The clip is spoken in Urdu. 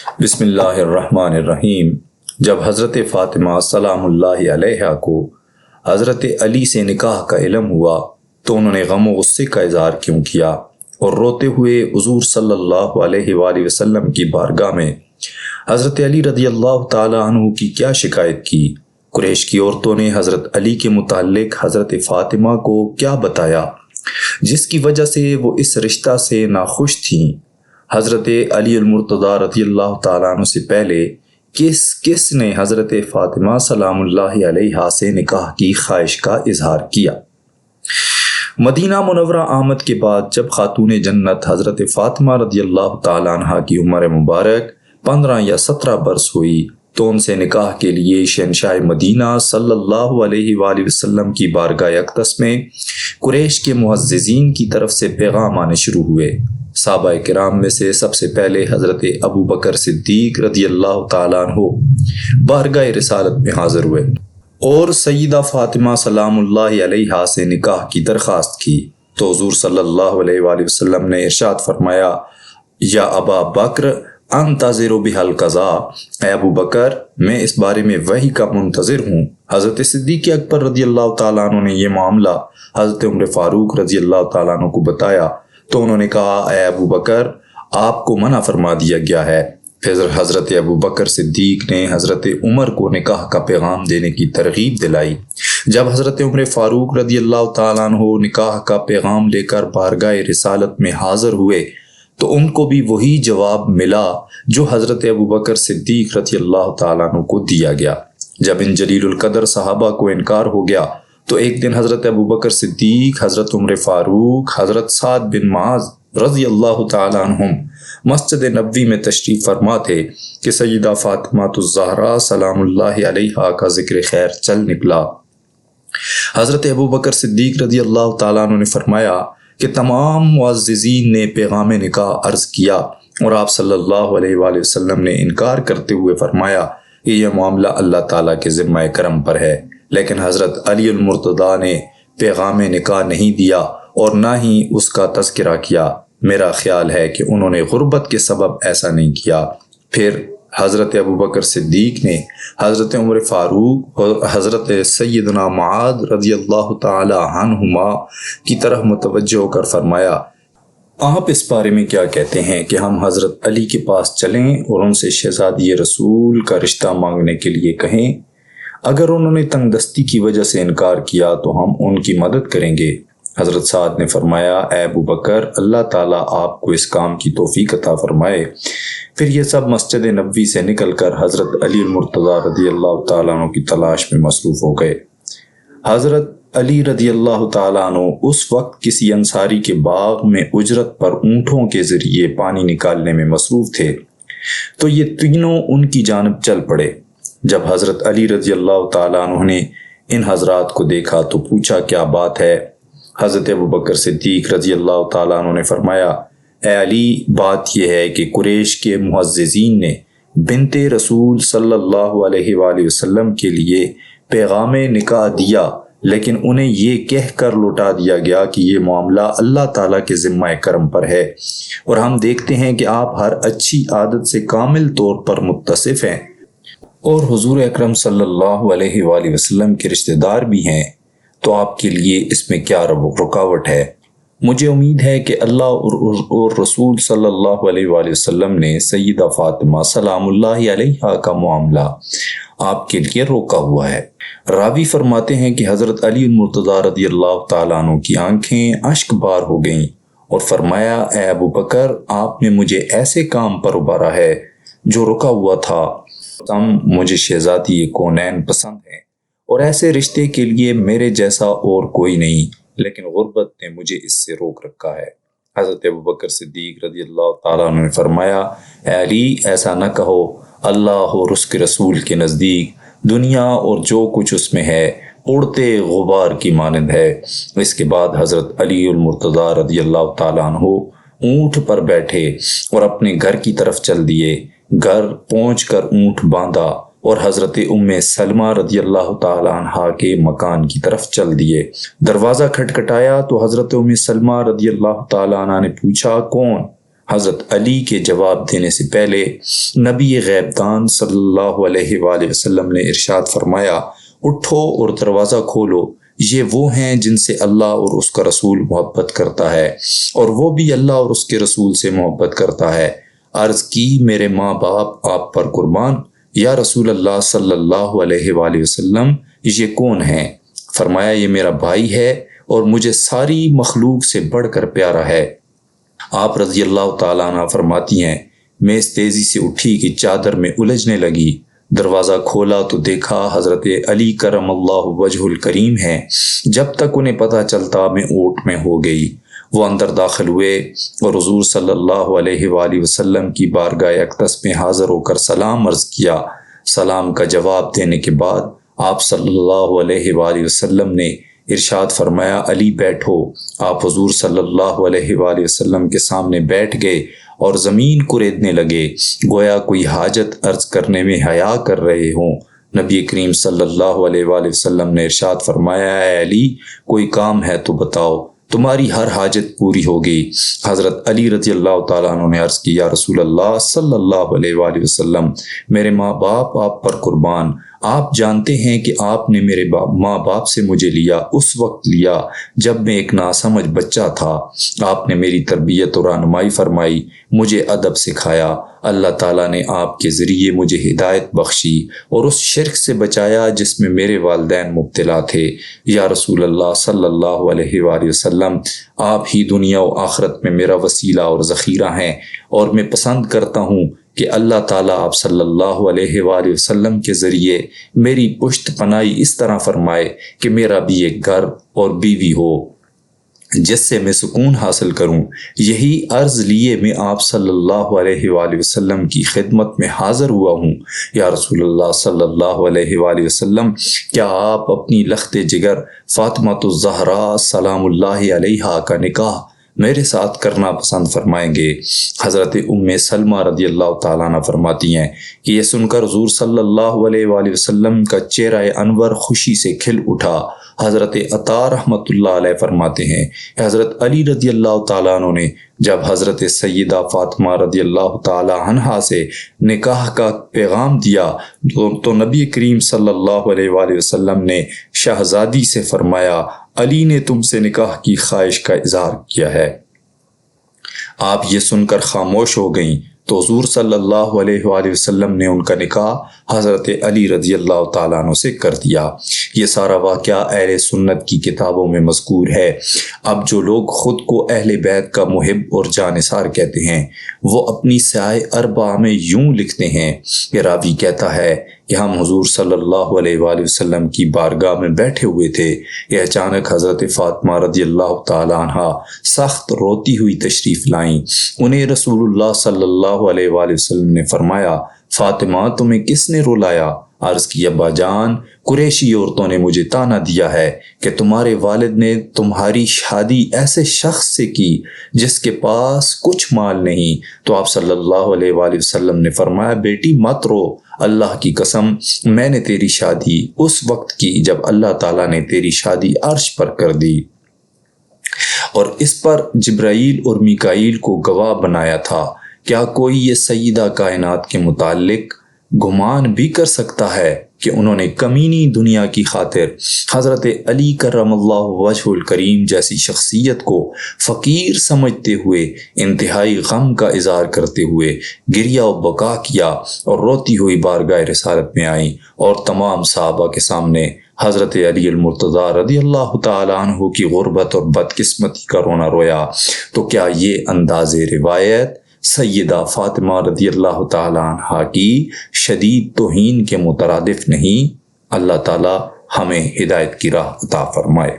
بسم اللہ الرحمن الرحیم۔ جب حضرت فاطمہ سلام اللہ علیہا کو حضرت علی سے نکاح کا علم ہوا تو انہوں نے غم و غصے کا اظہار کیوں کیا اور روتے ہوئے حضور صلی اللہ علیہ وآلہ وسلم کی بارگاہ میں حضرت علی رضی اللہ تعالی عنہ کی کیا شکایت کی؟ قریش کی عورتوں نے حضرت علی کے متعلق حضرت فاطمہ کو کیا بتایا جس کی وجہ سے وہ اس رشتہ سے ناخوش تھیں؟ حضرت علی المرتضیٰ رضی اللہ تعالیٰ عنہ سے پہلے کس نے حضرت فاطمہ سلام اللہ علیہا سے نکاح کی خواہش کا اظہار کیا؟ مدینہ منورہ آمد کے بعد جب خاتون جنت حضرت فاطمہ رضی اللہ تعالیٰ عنہ کی عمر مبارک 15 یا 17 برس ہوئی تو ان سے نکاح کے لیے شہنشاہ مدینہ صلی اللہ علیہ وآلہ وسلم کی بارگاہ اقدس میں قریش کے معززین کی طرف سے پیغام آنے شروع ہوئے۔ صحابہ کرام میں سے سب سے پہلے حضرت ابو بکر صدیق رضی اللہ تعالیٰ عنہ بارگاہ رسالت میں حاضر ہوئے اور سیدہ فاطمہ سلام اللہ علیہا سے نکاح کی درخواست کی تو حضور صلی اللہ علیہ وآلہ وسلم نے ارشاد فرمایا، یا ابا بکر انتظر بحل قضا، اے ابو بکر میں اس بارے میں وحی کا منتظر ہوں۔ حضرت صدیق اکبر رضی اللہ تعالیٰ عنہ نے یہ معاملہ حضرت عمر فاروق رضی اللہ تعالیٰ عنہ کو بتایا تو انہوں نے کہا، اے ابو بکر آپ کو منع فرما دیا گیا ہے۔ پھر حضرت ابو بکر صدیق نے حضرت عمر کو نکاح کا پیغام دینے کی ترغیب دلائی۔ جب حضرت عمر فاروق رضی اللہ تعالیٰ عنہ نکاح کا پیغام لے کر بارگاہ رسالت میں حاضر ہوئے تو ان کو بھی وہی جواب ملا جو حضرت ابو بکر صدیق رضی اللہ تعالیٰ عنہ کو دیا گیا۔ جب ان جلیل القدر صحابہ کو انکار ہو گیا تو ایک دن حضرت ابو بکر صدیق، حضرت عمر فاروق، حضرت سعد بن معاذ رضی اللہ تعالی عنہم مسجد نبوی میں تشریف فرما تھے کہ سیدہ فاطمہ الزہرا سلام اللہ علیہا کا ذکر خیر چل نکلا۔ حضرت ابو بکر صدیق رضی اللہ تعالیٰ عنہ نے فرمایا کہ تمام معززین نے پیغام نکاح عرض کیا اور آپ صلی اللہ علیہ وآلہ وسلم نے انکار کرتے ہوئے فرمایا کہ یہ معاملہ اللہ تعالیٰ کے ذمہ کرم پر ہے، لیکن حضرت علی المرتضیٰ نے پیغام نکاح نہیں دیا اور نہ ہی اس کا تذکرہ کیا۔ میرا خیال ہے کہ انہوں نے غربت کے سبب ایسا نہیں کیا۔ پھر حضرت ابو بکر صدیق نے حضرت عمر فاروق اور حضرت سیدنا معاذ رضی اللہ تعالی عنہما کی طرف متوجہ ہو کر فرمایا، آپ اس بارے میں کیا کہتے ہیں کہ ہم حضرت علی کے پاس چلیں اور ان سے شہزادی رسول کا رشتہ مانگنے کے لیے کہیں؟ اگر انہوں نے تنگ دستی کی وجہ سے انکار کیا تو ہم ان کی مدد کریں گے۔ حضرت سعد نے فرمایا، اے ابو بکر اللہ تعالیٰ آپ کو اس کام کی توفیق عطا فرمائے۔ پھر یہ سب مسجد نبوی سے نکل کر حضرت علی المرتضیٰ رضی اللہ تعالیٰ عنہ کی تلاش میں مصروف ہو گئے۔ حضرت علی رضی اللہ تعالیٰ عنہ اس وقت کسی انصاری کے باغ میں اجرت پر اونٹوں کے ذریعے پانی نکالنے میں مصروف تھے تو یہ تینوں ان کی جانب چل پڑے۔ جب حضرت علی رضی اللہ تعالیٰ عنہ نے ان حضرات کو دیکھا تو پوچھا، کیا بات ہے؟ حضرت ابو بکر صدیق رضی اللہ تعالیٰ عنہ نے فرمایا، اے علی بات یہ ہے کہ قریش کے معززین نے بنت رسول صلی اللہ علیہ وآلہ وسلم کے لیے پیغام نکاح دیا لیکن انہیں یہ کہہ کر لوٹا دیا گیا کہ یہ معاملہ اللہ تعالیٰ کے ذمہ کرم پر ہے، اور ہم دیکھتے ہیں کہ آپ ہر اچھی عادت سے کامل طور پر متصف ہیں اور حضور اکرم صلی اللہ علیہ وآلہ وسلم کے رشتہ دار بھی ہیں، تو آپ کے لیے اس میں کیا رکاوٹ ہے؟ مجھے امید ہے کہ اللہ اور رسول صلی اللہ علیہ وآلہ وسلم نے سیدہ فاطمہ سلام اللہ علیہا کا معاملہ آپ کے لیے روکا ہوا ہے۔ راوی فرماتے ہیں کہ حضرت علی المرتضیٰ رضی اللہ تعالیٰ عنہ کی آنکھیں اشک بار ہو گئیں اور فرمایا، اے ابو بکر آپ نے مجھے ایسے کام پر ابھارا ہے جو رکا ہوا تھا۔ مجھے شہزادی کونین پسند ہیں اور ایسے رشتے کے لیے میرے جیسا اور کوئی نہیں، لیکن غربت نے مجھے اس سے روک رکھا ہے۔ حضرت ابو بکر صدیق رضی اللہ تعالیٰ عنہ نے فرمایا، اے علی ایسا نہ کہو، اللہ اور اس کے رسول کے نزدیک دنیا اور جو کچھ اس میں ہے اڑتے غبار کی مانند ہے۔ اس کے بعد حضرت علی المرتضیٰ رضی اللہ تعالیٰ عنہ اونٹ پر بیٹھے اور اپنے گھر کی طرف چل دیے۔ گھر پہنچ کر اونٹ باندھا اور حضرت ام سلمہ رضی اللہ تعالی عنہا کے مکان کی طرف چل دیے۔ دروازہ کھٹکھٹایا تو حضرت ام سلمہ رضی اللہ تعالی عنہ نے پوچھا، کون؟ حضرت علی کے جواب دینے سے پہلے نبی غیب دان صلی اللہ علیہ وآلہ وسلم نے ارشاد فرمایا، اٹھو اور دروازہ کھولو، یہ وہ ہیں جن سے اللہ اور اس کا رسول محبت کرتا ہے، اور وہ بھی اللہ اور اس کے رسول سے محبت کرتا ہے۔ عرض کی، میرے ماں باپ آپ پر قربان۔ یا رسول اللہ صلی اللہ علیہ وآلہ وسلم، یہ کون ہیں؟ فرمایا، یہ میرا بھائی ہے اور مجھے ساری مخلوق سے بڑھ کر پیارا ہے۔ آپ رضی اللہ تعالیٰ عنہ فرماتی ہیں، میں اس تیزی سے اٹھی کہ چادر میں الجھنے لگی۔ دروازہ کھولا تو دیکھا حضرت علی کرم اللہ وجہ الکریم ہیں۔ جب تک انہیں پتہ چلتا میں اونٹ میں ہو گئی۔ وہ اندر داخل ہوئے اور حضور صلی اللہ علیہ وآلہ وسلم کی بارگاہ اقدس میں حاضر ہو کر سلام عرض کیا۔ سلام کا جواب دینے کے بعد آپ صلی اللہ علیہ وآلہ وسلم نے ارشاد فرمایا، علی بیٹھو۔ آپ حضور صلی اللہ علیہ وآلہ وسلم کے سامنے بیٹھ گئے اور زمین کریدنے لگے، گویا کوئی حاجت عرض کرنے میں حیا کر رہے ہوں۔ نبی کریم صلی اللہ علیہ وآلہ وسلم نے ارشاد فرمایا، اے علی، کوئی کام ہے تو بتاؤ، تمہاری ہر حاجت پوری ہوگی۔ حضرت علی رضی اللہ تعالیٰ عنہ نے عرض کی، یا رسول اللہ صلی اللہ علیہ وآلہ وسلم، میرے ماں باپ آپ پر قربان۔ آپ جانتے ہیں کہ آپ نے میرے ماں باپ سے مجھے لیا، اس وقت لیا جب میں ایک ناسمجھ بچہ تھا۔ آپ نے میری تربیت اور رہنمائی فرمائی، مجھے ادب سکھایا۔ اللہ تعالیٰ نے آپ کے ذریعے مجھے ہدایت بخشی اور اس شرک سے بچایا جس میں میرے والدین مبتلا تھے۔ یا رسول اللہ صلی اللہ علیہ وآلہ وسلم، آپ ہی دنیا و آخرت میں میرا وسیلہ اور ذخیرہ ہیں، اور میں پسند کرتا ہوں کہ اللہ تعالیٰ آپ صلی اللہ علیہ وآلہ وسلم کے ذریعے میری پشت پناہی اس طرح فرمائے کہ میرا بھی ایک گھر اور بیوی ہو جس سے میں سکون حاصل کروں۔ یہی عرض لیے میں آپ صلی اللہ علیہ وآلہ وسلم کی خدمت میں حاضر ہوا ہوں۔ یا رسول اللہ صلی اللہ علیہ وآلہ وسلم، کیا آپ اپنی لخت جگر فاطمۃ الزہراء سلام اللہ علیہا کا نکاح میرے ساتھ کرنا پسند فرمائیں گے؟ حضرت ام سلمہ رضی اللہ تعالیٰ عنہ فرماتی ہیں کہ یہ سن کر حضور صلی اللہ علیہ وآلہ وسلم کا چہرہ انور خوشی سے کھل اٹھا۔ حضرت عطا رحمۃ اللہ علیہ فرماتے ہیں کہ حضرت علی رضی اللہ تعالیٰ عنہ نے جب حضرت سیدہ فاطمہ رضی اللہ تعالیٰ عنہا سے نکاح کا پیغام دیا تو نبی کریم صلی اللہ علیہ وآلہ وسلم نے شہزادی سے فرمایا، علی نے تم سے نکاح کی خواہش کا اظہار کیا ہے۔ آپ یہ سن کر خاموش ہو گئیں تو حضور صلی اللہ علیہ وآلہ وسلم نے ان کا نکاح حضرت علی رضی اللہ تعالیٰ عنہ سے کر دیا۔ یہ سارا واقعہ اہل سنت کی کتابوں میں مذکور ہے۔ اب جو لوگ خود کو اہل بیت کا محب اور جانثار کہتے ہیں، وہ اپنی سیاہ اربعہ میں یوں لکھتے ہیں کہ راوی کہتا ہے کہ ہم حضور صلی اللہ علیہ وآلہ وسلم کی بارگاہ میں بیٹھے ہوئے تھے کہ اچانک حضرت فاطمہ رضی اللہ تعالیٰ عنہا سخت روتی ہوئی تشریف لائیں۔ انہیں رسول اللہ صلی اللہ علیہ وآلہ وسلم نے فرمایا، فاطمہ، تمہیں کس نے رلایا؟ عرض کی، ابا جان، قریشی عورتوں نے مجھے طعنہ دیا ہے کہ تمہارے والد نے تمہاری شادی ایسے شخص سے کی جس کے پاس کچھ مال نہیں۔ تو آپ صلی اللہ علیہ وآلہ وسلم نے فرمایا، بیٹی مت رو، اللہ کی قسم میں نے تیری شادی اس وقت کی جب اللہ تعالیٰ نے تیری شادی عرش پر کر دی، اور اس پر جبرائیل اور میکائیل کو گواہ بنایا تھا۔ کیا کوئی یہ سیدہ کائنات کے متعلق گمان بھی کر سکتا ہے کہ انہوں نے کمینی دنیا کی خاطر حضرت علی کرم اللہ وجہ الکریم جیسی شخصیت کو فقیر سمجھتے ہوئے انتہائی غم کا اظہار کرتے ہوئے گریہ و بکا کیا اور روتی ہوئی بارگاہ رسالت میں آئیں اور تمام صحابہ کے سامنے حضرت علی المرتضیٰ رضی اللہ تعالیٰ عنہ کی غربت اور بدقسمتی کا رونا رویا؟ تو کیا یہ انداز روایت سیدہ فاطمہ رضی اللہ تعالیٰ عنہ کی شدید توہین کے مترادف نہیں؟ اللہ تعالیٰ ہمیں ہدایت کی راہ عطا فرمائے۔